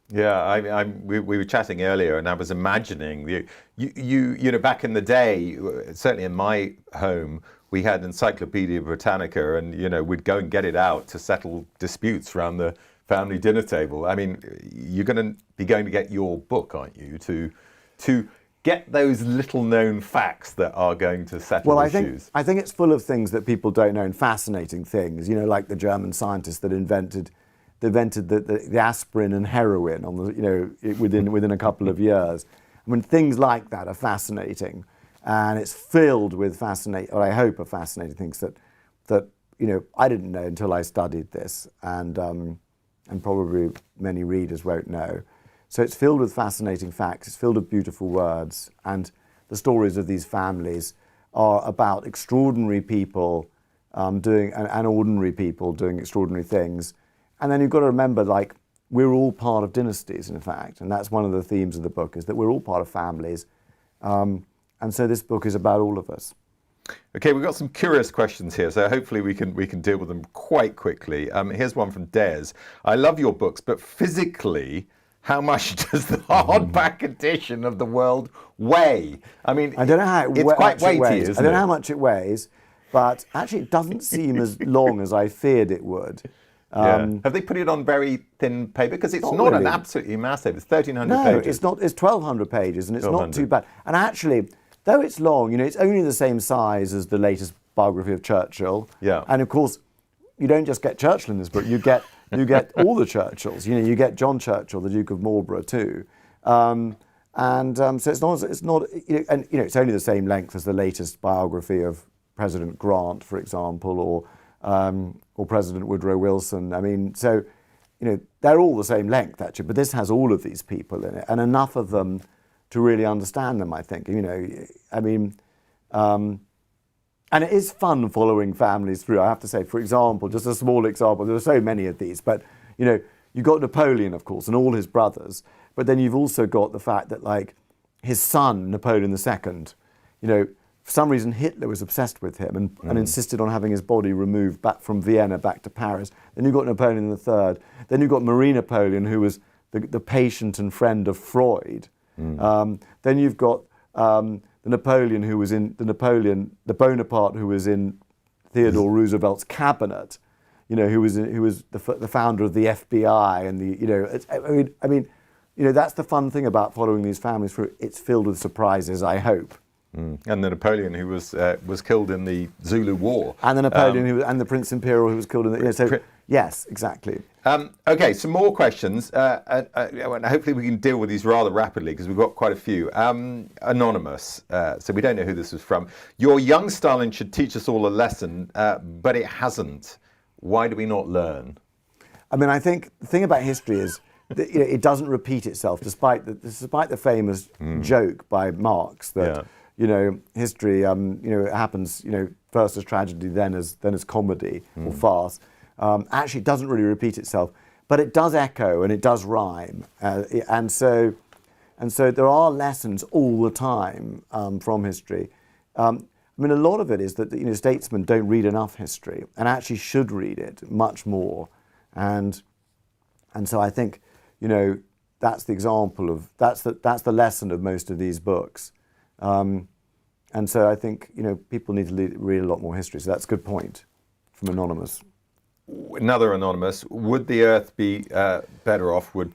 Yeah, we were chatting earlier, and I was imagining you back in the day, certainly in my home, we had Encyclopedia Britannica, and we'd go and get it out to settle disputes around the family dinner table. I mean, you're going to get your book, aren't you, to get those little known facts that are going to settle issues. I think it's full of things that people don't know, and fascinating things. Like the German scientist that invented the aspirin and heroin on the within a couple of years. I mean, things like that are fascinating. And it's filled with fascinating things that I didn't know until I studied this, and probably many readers won't know. So it's filled with fascinating facts. It's filled with beautiful words, and the stories of these families are about extraordinary people doing and ordinary people doing extraordinary things. And then you've got to remember, we're all part of dynasties, in fact, and that's one of the themes of the book, is that we're all part of families. And so this book is about all of us. Okay, we've got some curious questions here, so hopefully we can deal with them quite quickly. Here's one from Des. I love your books, but physically, how much does the hardback edition of The World weigh? I mean, I don't know how it's quite weighty, isn't it? I don't know how much it weighs, but actually it doesn't seem as long as I feared it would. Have they put it on very thin paper? Because it's not an absolutely massive. It's 1,300 pages. No, it's not. It's 1,200 pages, and it's not too bad. And actually, though it's long, it's only the same size as the latest biography of Churchill. Yeah. And of course, you don't just get Churchill in this book. You get all the Churchills. You get John Churchill, the Duke of Marlborough, too. So it's not. It's only the same length as the latest biography of President Grant, for example, or President Woodrow Wilson. I mean, so, they're all the same length, actually, but this has all of these people in it, and enough of them to really understand them, I think. And it is fun following families through, I have to say. For example, just a small example, there are so many of these, but, you've got Napoleon, of course, and all his brothers, but then you've also got the fact that, his son, Napoleon II, for some reason, Hitler was obsessed with him and insisted on having his body removed back from Vienna back to Paris. Then you've got Napoleon III. Then you've got Marie Napoleon, who was the patient and friend of Freud. Then you've got the Bonaparte who was in Theodore Roosevelt's cabinet. Who was the founder of the FBI and that's the fun thing about following these families through. It's filled with surprises, I hope. And the Napoleon who was killed in the Zulu War. And the Napoleon and the Prince Imperial who was killed in the... yes, exactly. Okay, some more questions. Hopefully we can deal with these rather rapidly because we've got quite a few. Anonymous, so we don't know who this is from. Your young Stalin should teach us all a lesson, but it hasn't. Why do we not learn? I think the thing about history is that, it doesn't repeat itself, despite the famous joke by Marx that... history, it happens, first as tragedy, then as comedy or farce. Actually, it doesn't really repeat itself, but it does echo and it does rhyme, and so there are lessons all the time from history. I mean, a lot of it is that statesmen don't read enough history and actually should read it much more, and so I think that's the example of that's the lesson of most of these books. And so I think people need to read a lot more history. So that's a good point from Anonymous. Another Anonymous: would the Earth be better off? Would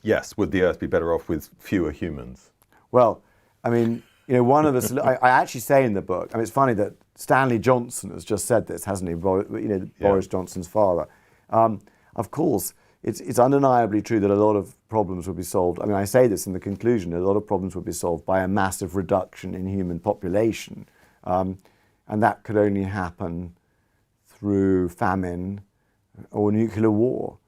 the Earth be better off with fewer humans? Well, I mean, one of the I actually say in the book. I mean, it's funny that Stanley Johnson has just said this, hasn't he? Boris Johnson's father. Of course, it's undeniably true that a lot of problems would be solved. I mean, I say this in the conclusion, a lot of problems would be solved by a massive reduction in human population. And that could only happen through famine or nuclear war,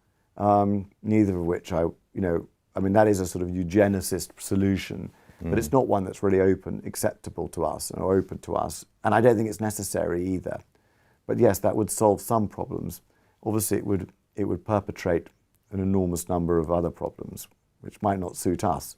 neither of which I mean, that is a sort of eugenicist solution, but it's not one that's really acceptable to us or open to us. And I don't think it's necessary either. But yes, that would solve some problems. Obviously, it would perpetrate an enormous number of other problems, which might not suit us.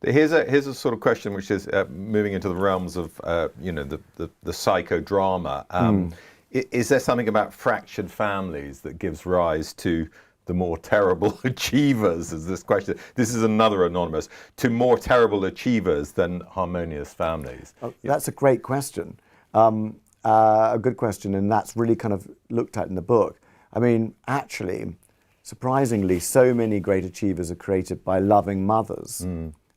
Here's a sort of question which is moving into the realms of the psychodrama. Is there something about fractured families that gives rise to the more terrible achievers? Is this question? This is another Anonymous. To more terrible achievers than harmonious families. That's a great question. A good question, and that's really kind of looked at in the book. I mean, actually, surprisingly, so many great achievers are created by loving mothers,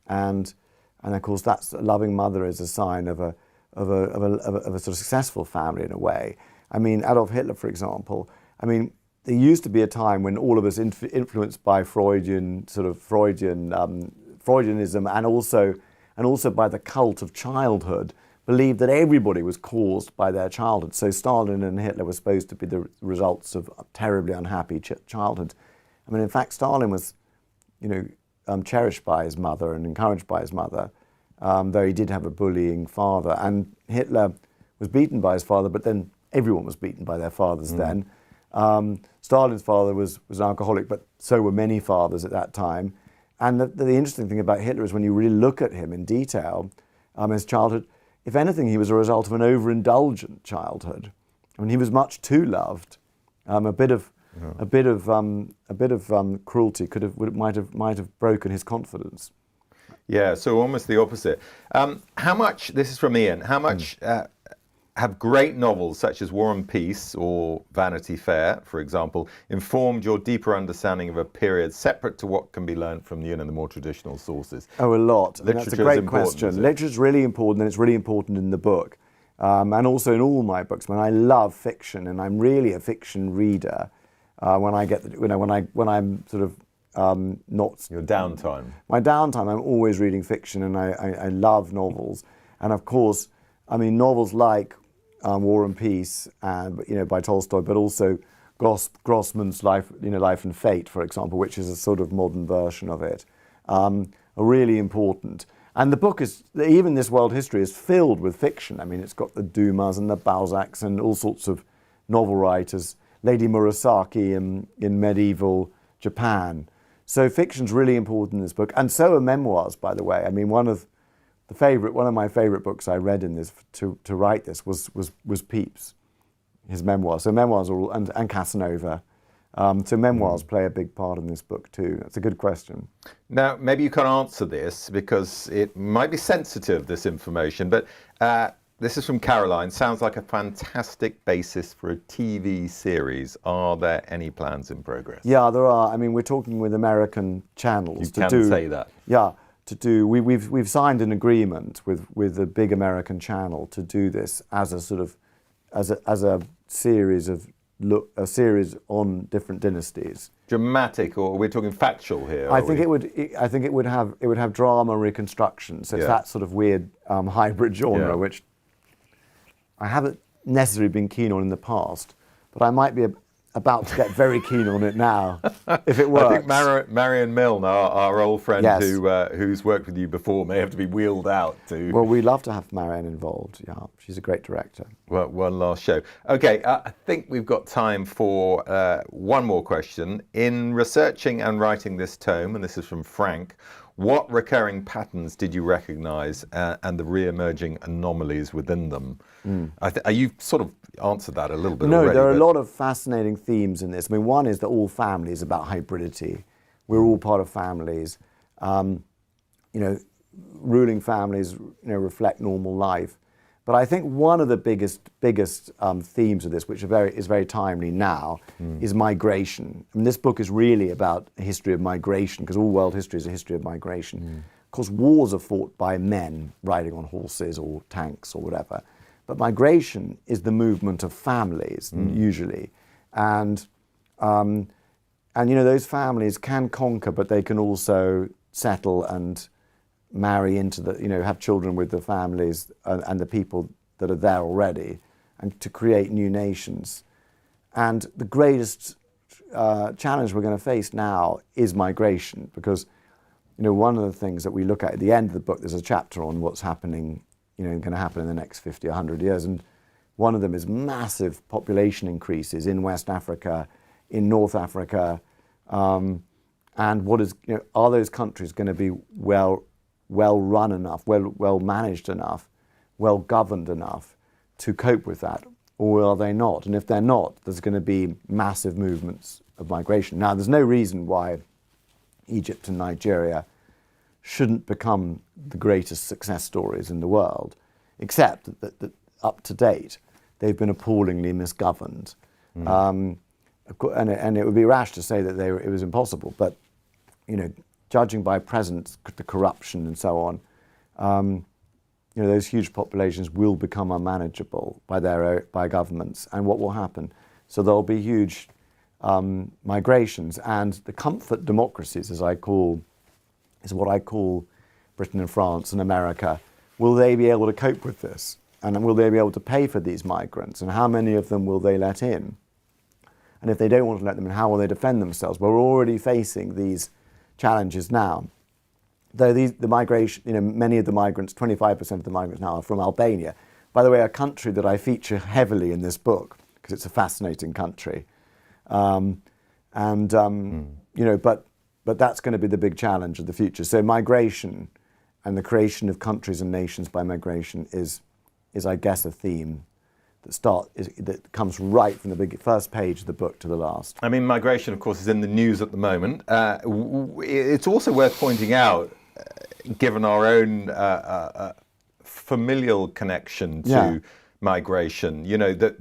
and of course, a loving mother is a sign of a sort of successful family in a way. I mean, Adolf Hitler, for example. I mean, there used to be a time when all of us, influenced by Freudianism, and also by the cult of childhood, believed that everybody was caused by their childhood. So Stalin and Hitler were supposed to be the results of a terribly unhappy childhood. I mean, in fact, Stalin was, cherished by his mother and encouraged by his mother, though he did have a bullying father. And Hitler was beaten by his father, but then everyone was beaten by their fathers then. Stalin's father was an alcoholic, but so were many fathers at that time. And the interesting thing about Hitler is when you really look at him in detail, his childhood, if anything, he was a result of an overindulgent childhood. I mean, he was much too loved. A bit of cruelty might have broken his confidence. Yeah, so almost the opposite. How much? This is from Ian. How much have great novels such as War and Peace or Vanity Fair, for example, informed your deeper understanding of a period separate to what can be learned from the more traditional sources? Oh, a lot. Literature That's a great question. Literature is really important, and it's really important in the book, and also in all my books. I love fiction, and I'm really a fiction reader. When I get, when I'm sort of not your downtime. My downtime, I'm always reading fiction, and I love novels, and of course, I mean novels like War and Peace, by Tolstoy, but also Grossman's Life and Fate, for example, which is a sort of modern version of it, are really important. And the book is, even this world history is filled with fiction. I mean, it's got the Dumas and the Balzacs and all sorts of novel writers, Lady Murasaki in medieval Japan. So fiction's really important in this book, and so are memoirs, by the way. I mean, one of my favorite books I read in this to write this was Pepys, his memoirs. So memoirs are all, and Casanova. So memoirs play a big part in this book too. That's a good question. Now, maybe you can't answer this because it might be sensitive, this information, but this is from Caroline. Sounds like a fantastic basis for a TV series. Are there any plans in progress? Yeah, there are. I mean, we're talking with American channels to do. You can say that. Yeah. We've signed an agreement with a big American channel to do this as a sort of as a series on different dynasties. Dramatic, or we're talking factual here? I think it would have drama reconstruction. So it's that sort of weird hybrid genre, which I haven't necessarily been keen on in the past, but I might be about to get very keen on it now, if it works. I think Marion Milne, our old friend Yes. who's worked with you before, may have to be wheeled out to. Well, we'd love to have Marianne involved. Yeah, she's a great director. Well, one last show. Okay, I think we've got time for one more question. In researching and writing this tome, and this is from Frank, what recurring patterns did you recognise and the re-emerging anomalies within them? You've sort of answered that a little bit already. No, there are a lot of fascinating themes in this. I mean, one is that all families about hybridity. We're all part of families. Ruling families, reflect normal life. But I think one of the biggest themes of this, which is very timely now, is migration. I mean, this book is really about a history of migration, because all world history is a history of migration. Of course, wars are fought by men riding on horses or tanks or whatever. But migration is the movement of families, usually. And those families can conquer, but they can also settle and marry into have children with the families and the people that are there already, and to create new nations. And the greatest challenge we're going to face now is migration, because one of the things that we look at the end of the book, there's a chapter on what's happening, going to happen in the next 50 or 100 years, and one of them is massive population increases in West Africa, in North Africa, and are those countries going to be well run enough, well managed enough, well governed enough to cope with that, or are they not? And if they're not, there's going to be massive movements of migration. Now, there's no reason why Egypt and Nigeria shouldn't become the greatest success stories in the world, except that up to date, they've been appallingly misgoverned. And it would be rash to say that it was impossible, but judging by the corruption and so on, those huge populations will become unmanageable by governments. And what will happen? So there'll be huge migrations, and the comfort democracies, is what I call Britain and France and America. Will they be able to cope with this? And will they be able to pay for these migrants? And how many of them will they let in? And if they don't want to let them in, how will they defend themselves? Well, we're already facing these challenges now. Though the migration, many of the migrants, 25% of the migrants now are from Albania. By the way, a country that I feature heavily in this book, because it's a fascinating country. But that's going to be the big challenge of the future. So migration and the creation of countries and nations by migration is I guess, a theme that comes right from the first page of the book to the last. I mean, migration, of course, is in the news at the moment. It's also worth pointing out, given our own familial connection to migration, that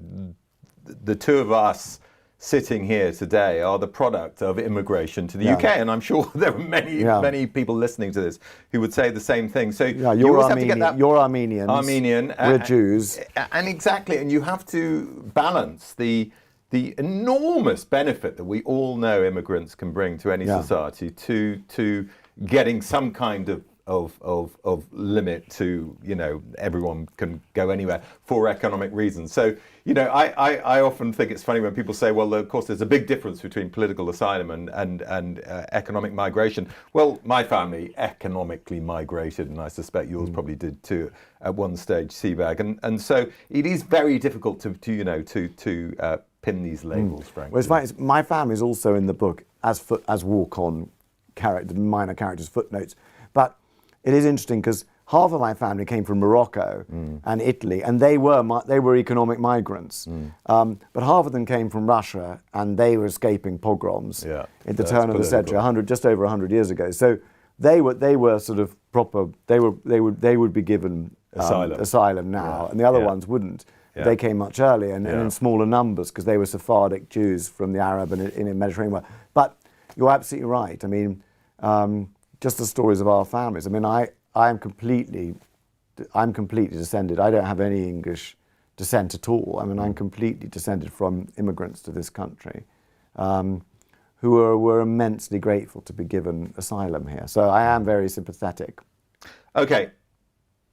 the two of us sitting here today are the product of immigration to the UK, and I'm sure there are many people listening to this who would say the same thing. So you always have to get that. You're Armenians. Armenian. We're Jews. And exactly, and you have to balance the enormous benefit that we all know immigrants can bring to any society to getting some kind of limit to, everyone can go anywhere for economic reasons. So, I often think it's funny when people say, well, of course, there's a big difference between political asylum and economic migration. Well, my family economically migrated, and I suspect yours probably did too at one stage, Sebag. And so it is very difficult to pin these labels, frankly. Well, it's funny, my family is also in the book as walk-on minor characters, footnotes. But it is interesting because half of my family came from Morocco and Italy, and they were economic migrants. But half of them came from Russia, and they were escaping pogroms at the turn of the century, just over 100 years ago. So they were sort of proper. They would be given asylum now, and the other ones wouldn't. Yeah. They came much earlier and in smaller numbers because they were Sephardic Jews from the Arab and in the Mediterranean world. But you're absolutely right. I mean, just the stories of our families. I mean, I'm completely descended. I don't have any English descent at all. I mean, I'm completely descended from immigrants to this country who were immensely grateful to be given asylum here. So I am very sympathetic. Okay,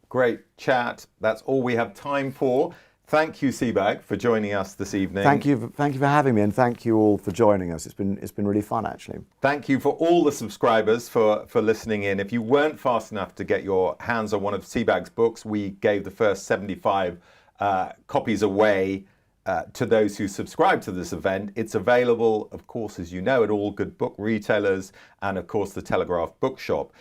great chat. That's all we have time for. Thank you, Sebag, for joining us this evening. Thank you for having me, and thank you all for joining us. It's been really fun, actually. Thank you for all the subscribers for listening in. If you weren't fast enough to get your hands on one of Sebag's books, we gave the first 75 copies away to those who subscribe to this event. It's available, of course, as you know, at all good book retailers and, of course, the Telegraph Bookshop.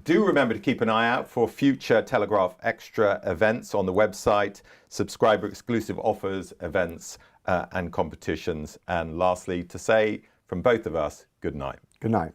Do remember to keep an eye out for future Telegraph Extra events on the website, subscriber exclusive offers, events and competitions. And lastly, to say from both of us, good night. Good night.